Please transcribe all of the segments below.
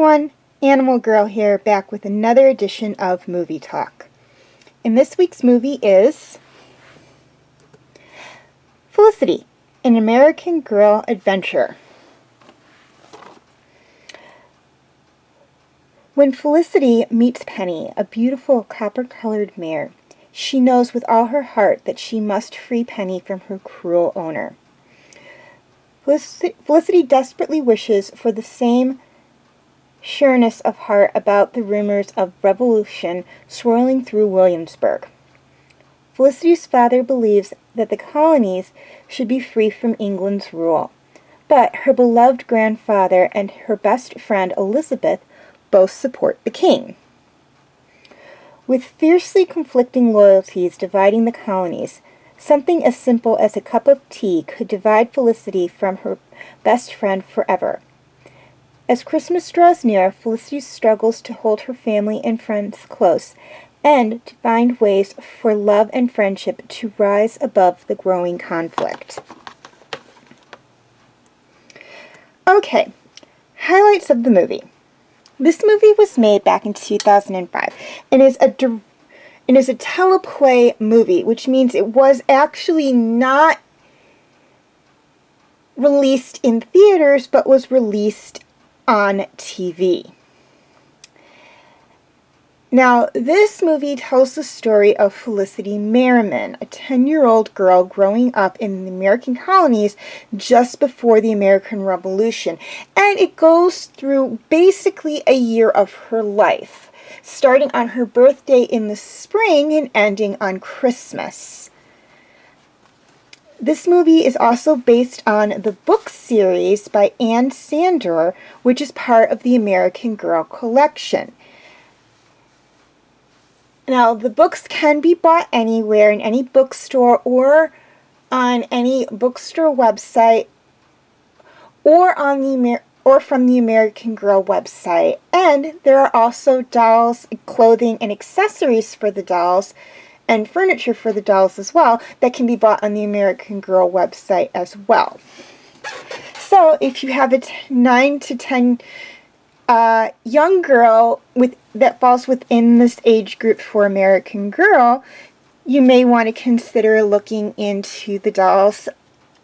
everyone, Animal Girl here, back with another edition of Movie Talk. And this week's movie is Felicity, an American Girl adventure. When Felicity meets Penny, a beautiful copper-colored mare, she knows with all her heart that she must free Penny from her cruel owner. Felicity desperately wishes for the same sureness of heart about the rumors of revolution swirling through Williamsburg. Felicity's father believes that the colonies should be free from England's rule, but her beloved grandfather and her best friend Elizabeth both support the king. With fiercely conflicting loyalties dividing the colonies, something as simple as a cup of tea could divide Felicity from her best friend forever. As Christmas draws near, Felicity struggles to hold her family and friends close and to find ways for love and friendship to rise above the growing conflict. Okay, highlights of the movie. This movie was made back in 2005 and is a teleplay movie, which means it was actually not released in theaters, but was released on TV. Now, this movie tells the story of Felicity Merriman, a 10-year-old girl growing up in the American colonies just before the American Revolution. And it goes through basically a year of her life, starting on her birthday in the spring and ending on Christmas. This movie is also based on the book series by Anne Sandor, which is part of the American Girl collection. Now, the books can be bought anywhere in any bookstore or on any bookstore website or from the American Girl website. And there are also dolls, clothing, and accessories for the dolls and furniture for the dolls as well that can be bought on the American Girl website as well. So if you have a 9 to 10 young girl that falls within this age group for American Girl, you may want to consider looking into the dolls'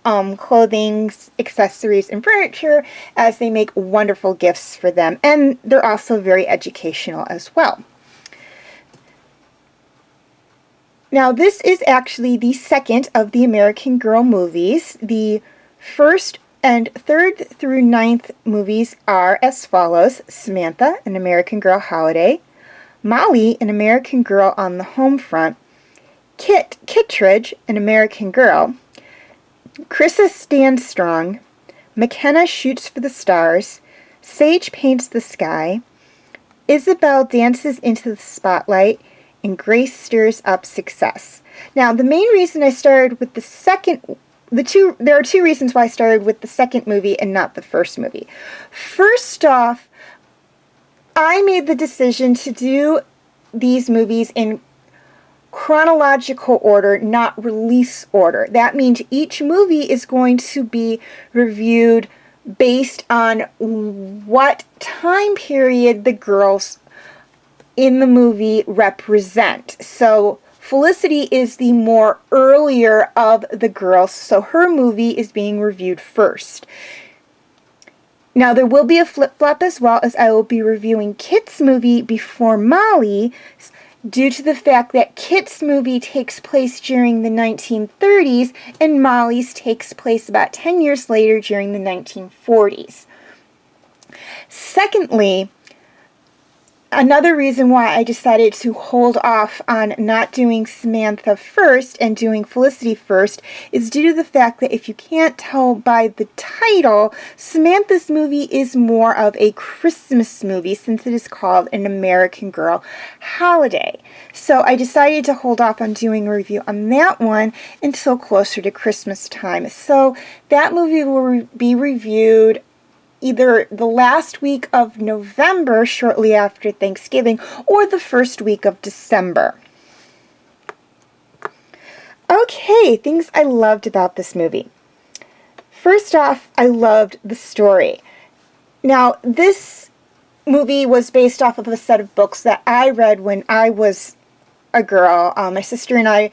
clothing, accessories, and furniture, as they make wonderful gifts for them, and they're also very educational as well. Now, this is actually the second of the American Girl movies. The first and third through ninth movies are as follows: Samantha, an American Girl Holiday; Molly, an American Girl on the Home Front; Kittredge, an American Girl; Chrissa Stands Strong; McKenna Shoots for the Stars; Sage Paints the Sky; Isabel Dances into the Spotlight; and Grace Stirs Up Success. Now, the main reason I started with there are two reasons why I started with the second movie and not the first movie. First off, I made the decision to do these movies in chronological order, not release order. That means each movie is going to be reviewed based on what time period the girls in the movie represent. So Felicity is the more earlier of the girls, so her movie is being reviewed first. Now, there will be a flip-flop as well, as I will be reviewing Kit's movie before Molly, due to the fact that Kit's movie takes place during the 1930s and Molly's takes place about 10 years later during the 1940s. Secondly, another reason why I decided to hold off on not doing Samantha first and doing Felicity first is due to the fact that, if you can't tell by the title, Samantha's movie is more of a Christmas movie, since it is called An American Girl Holiday. So I decided to hold off on doing a review on that one until closer to Christmas time. So that movie will be reviewed either the last week of November, shortly after Thanksgiving, or the first week of December. Okay, things I loved about this movie. First off, I loved the story. Now, this movie was based off of a set of books that I read when I was a girl. My sister and I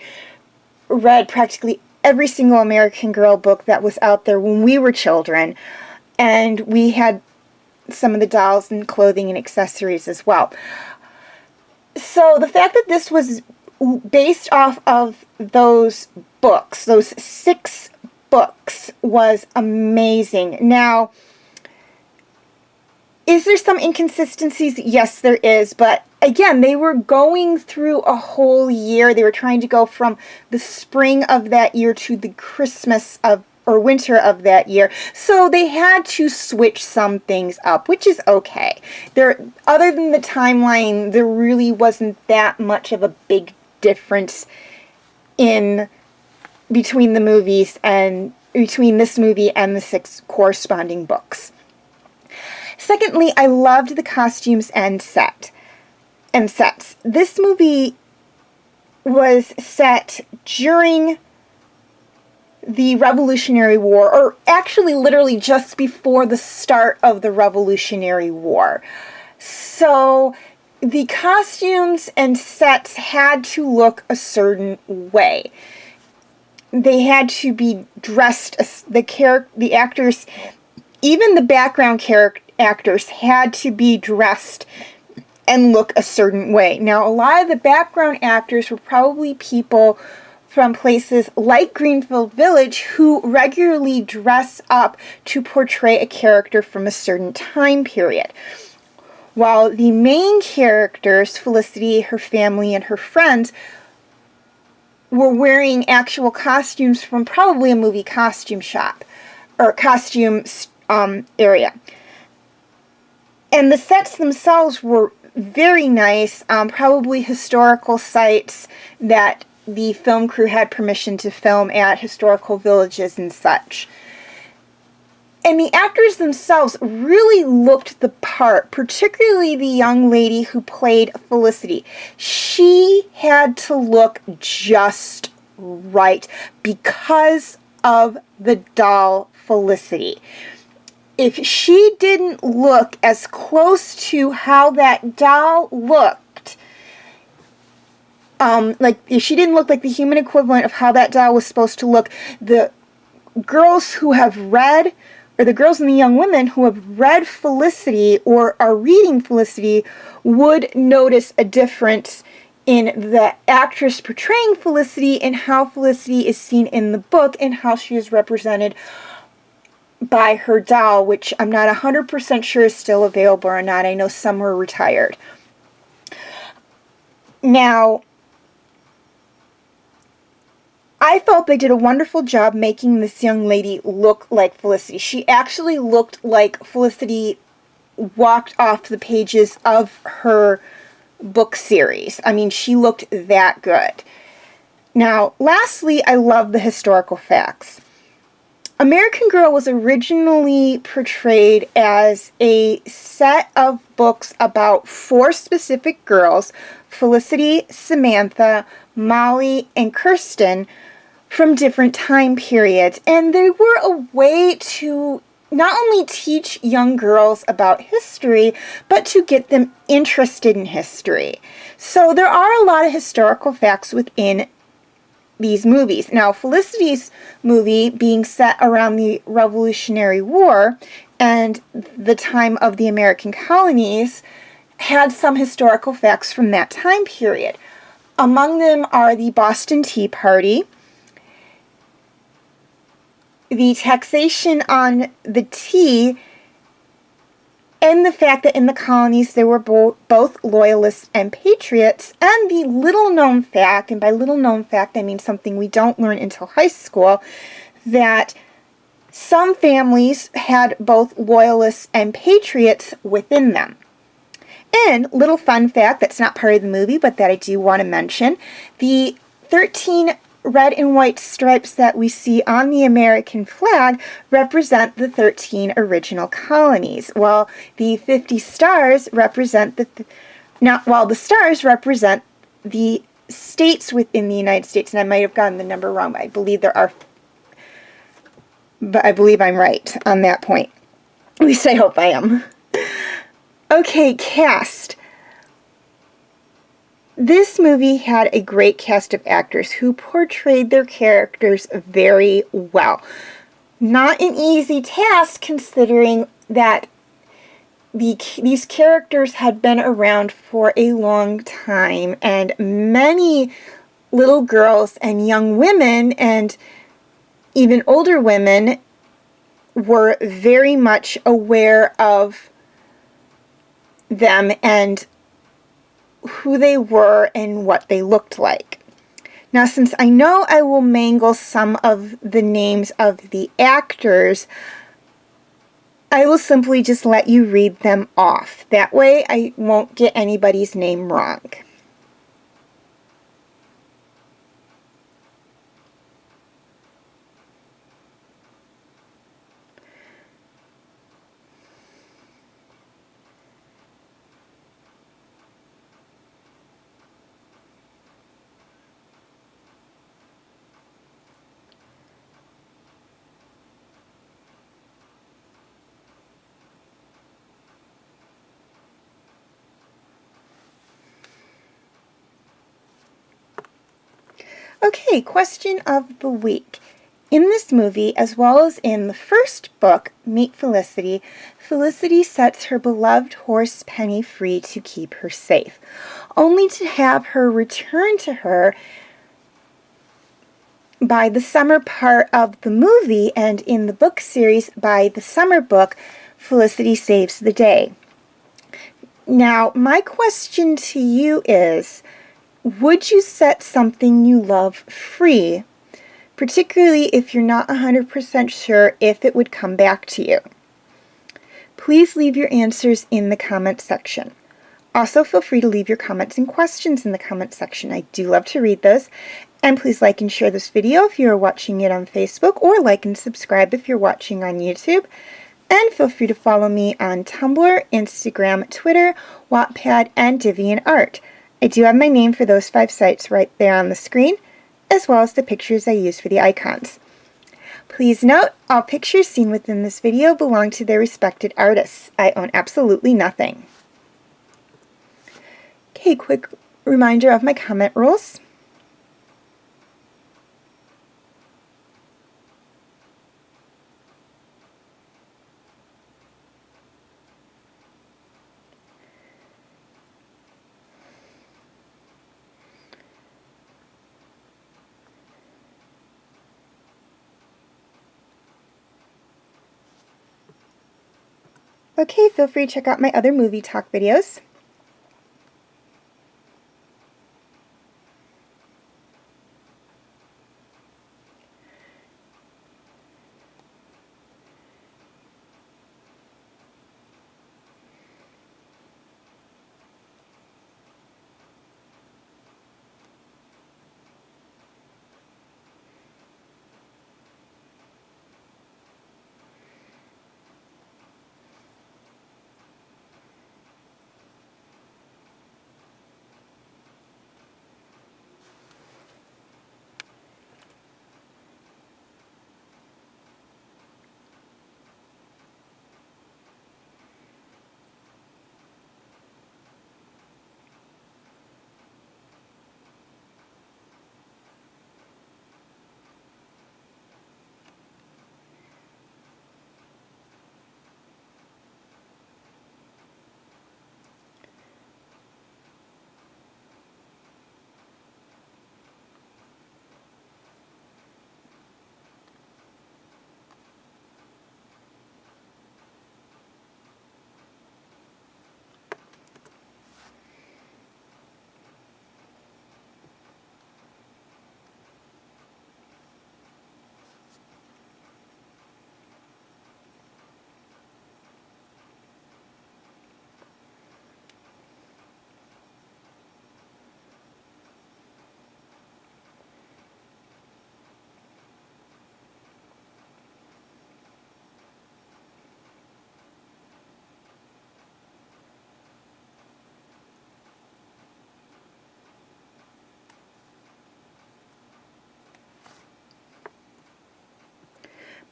read practically every single American Girl book that was out there when we were children. And we had some of the dolls and clothing and accessories as well. So the fact that this was based off of those books, those 6 books, was amazing. Now, is there some inconsistencies? Yes, there is. But again, they were going through a whole year. They were trying to go from the spring of that year to the Christmas of or winter of that year. So they had to switch some things up, which is okay. Other than the timeline, there really wasn't that much of a big difference in between the movies and between this movie and the 6 corresponding books. Secondly, I loved the costumes and sets. This movie was set during the Revolutionary War, or actually literally just before the start of the Revolutionary War. So the costumes and sets had to look a certain way. They had to be dressed, the actors, even the background actors had to be dressed and look a certain way. Now, a lot of the background actors were probably people from places like Greenfield Village who regularly dress up to portray a character from a certain time period. While the main characters, Felicity, her family, and her friends, were wearing actual costumes from probably a movie costume shop or costume area. And the sets themselves were very nice, probably historical sites that the film crew had permission to film at, historical villages and such. And the actors themselves really looked the part, particularly the young lady who played Felicity. She had to look just right because of the doll Felicity. If she didn't look as close to how that doll looked, like if she didn't look like the human equivalent of how that doll was supposed to look, the girls who have read, or the girls and the young women who have read Felicity or are reading Felicity would notice a difference in the actress portraying Felicity and how Felicity is seen in the book and how she is represented by her doll, which I'm not 100% sure is still available or not. I know some were retired. Now, I felt they did a wonderful job making this young lady look like Felicity. She actually looked like Felicity walked off the pages of her book series. I mean, she looked that good. Now, lastly, I love the historical facts. American Girl was originally portrayed as a set of books about 4 specific girls, Felicity, Samantha, Molly, and Kirsten, from different time periods. And they were a way to not only teach young girls about history, but to get them interested in history. So there are a lot of historical facts within these movies. Now, Felicity's movie being set around the Revolutionary War and the time of the American colonies had some historical facts from that time period. Among them are the Boston Tea Party, the taxation on the tea, and the fact that in the colonies there were both loyalists and patriots, and the little-known fact, and by little-known fact I mean something we don't learn until high school, that some families had both loyalists and patriots within them. And little fun fact that's not part of the movie, but that I do want to mention, the 13 red and white stripes that we see on the American flag represent the 13 original colonies, while the 50 stars represent the stars represent the states within the United States. And I might have gotten the number wrong, but I believe I'm right on that point. At least I hope I am. Okay, cast. This movie had a great cast of actors who portrayed their characters very well. Not an easy task considering that these characters had been around for a long time, and many little girls and young women and even older women were very much aware of them and who they were and what they looked like. Now, since I know I will mangle some of the names of the actors, I will simply just let you read them off. That way I won't get anybody's name wrong. Okay, question of the week. In this movie, as well as in the first book, Meet Felicity, Felicity sets her beloved horse Penny free to keep her safe, only to have her return to her by the summer part of the movie, and in the book series by the summer book, Felicity Saves the Day. Now, my question to you is, would you set something you love free, particularly if you're not 100% sure if it would come back to you? Please leave your answers in the comment section. Also, feel free to leave your comments and questions in the comment section. I do love to read those. And please like and share this video if you are watching it on Facebook, or like and subscribe if you're watching on YouTube. And feel free to follow me on Tumblr, Instagram, Twitter, Wattpad, and DeviantArt. I do have my name for those 5 sites right there on the screen, as well as the pictures I use for the icons. Please note, all pictures seen within this video belong to their respected artists. I own absolutely nothing. Okay, quick reminder of my comment rules. Okay, feel free to check out my other movie talk videos.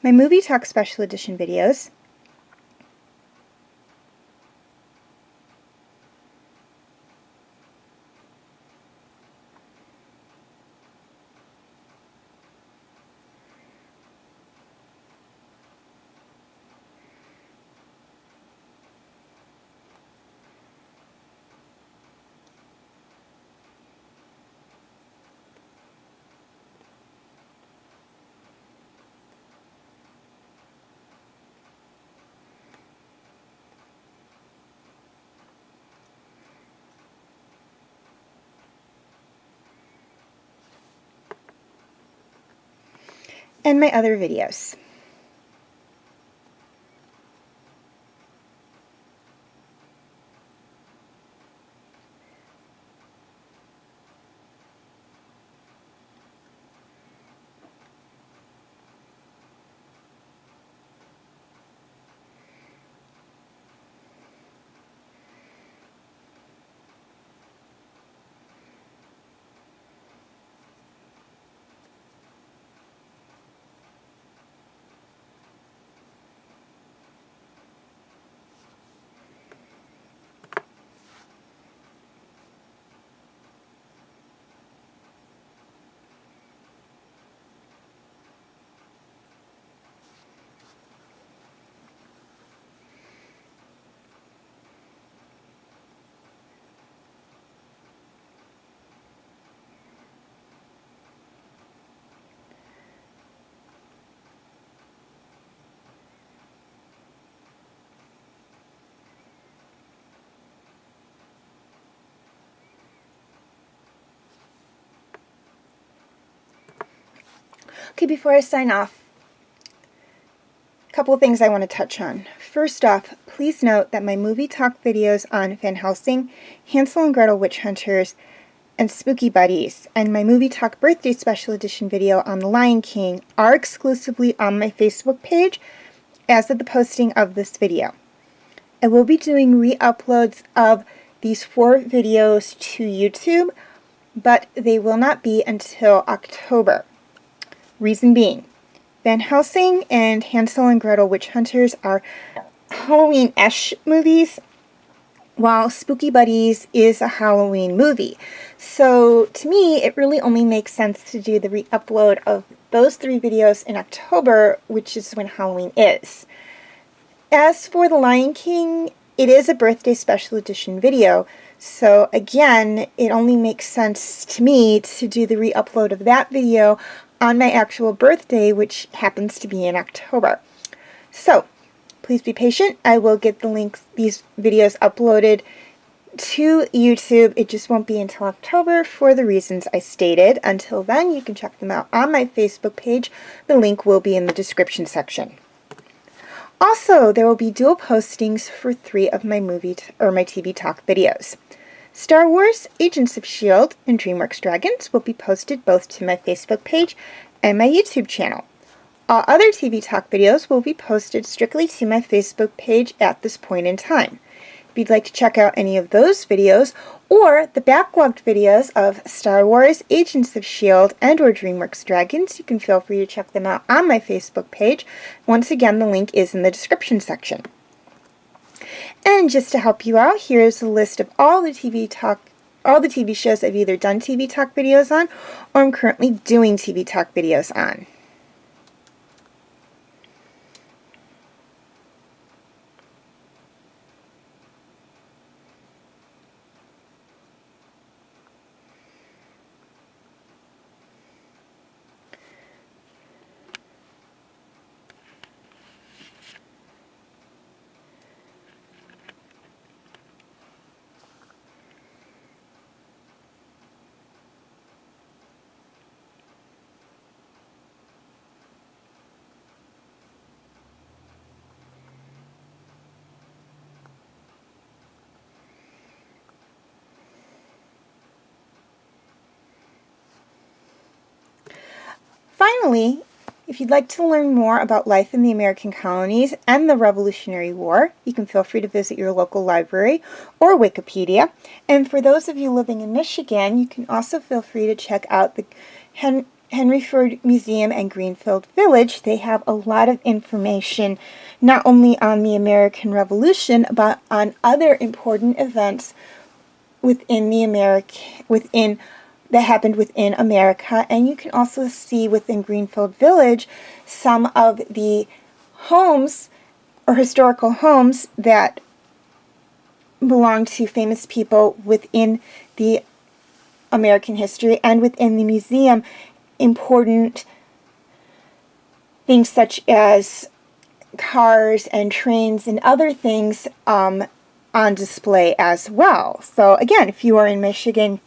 My Movie Talk Special Edition videos and my other videos. Okay, before I sign off, a couple of things I want to touch on. First off, please note that my movie talk videos on Van Helsing, Hansel and Gretel Witch Hunters, and Spooky Buddies, and my movie talk birthday special edition video on The Lion King are exclusively on my Facebook page as of the posting of this video. I will be doing re-uploads of these 4 videos to YouTube, but they will not be until October. Reason being, Van Helsing and Hansel and Gretel Witch Hunters are Halloween-esque movies, while Spooky Buddies is a Halloween movie. So to me, it really only makes sense to do the re-upload of those 3 videos in October, which is when Halloween is. As for The Lion King, it is a birthday special edition video, so again, it only makes sense to me to do the re-upload of that video on my actual birthday, which happens to be in October. So, please be patient. I will get the links, these videos uploaded to YouTube. It just won't be until October for the reasons I stated. Until then, you can check them out on my Facebook page. The link will be in the description section. Also, there will be dual postings for 3 of my my TV talk videos. Star Wars, Agents of S.H.I.E.L.D., and DreamWorks Dragons will be posted both to my Facebook page and my YouTube channel. All other TV talk videos will be posted strictly to my Facebook page at this point in time. If you'd like to check out any of those videos, or the backlogged videos of Star Wars, Agents of S.H.I.E.L.D., and or DreamWorks Dragons, you can feel free to check them out on my Facebook page. Once again, the link is in the description section. And just to help you out, here's a list of all the TV shows I've either done TV talk videos on, or I'm currently doing TV talk videos on. Finally, if you'd like to learn more about life in the American colonies and the Revolutionary War, you can feel free to visit your local library or Wikipedia. And for those of you living in Michigan, you can also feel free to check out the Henry Ford Museum and Greenfield Village. They have a lot of information not only on the American Revolution, but on other important events that happened within America. And you can also see within Greenfield Village some of the homes or historical homes that belong to famous people within the American history, and within the museum important things such as cars and trains and other things on display as well. So again, if you are in Michigan,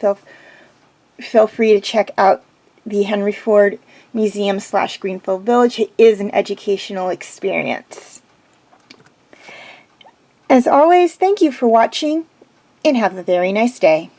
feel free to check out the Henry Ford museum/Greenfield Village is an educational experience. As always, thank you for watching, and have a very nice day.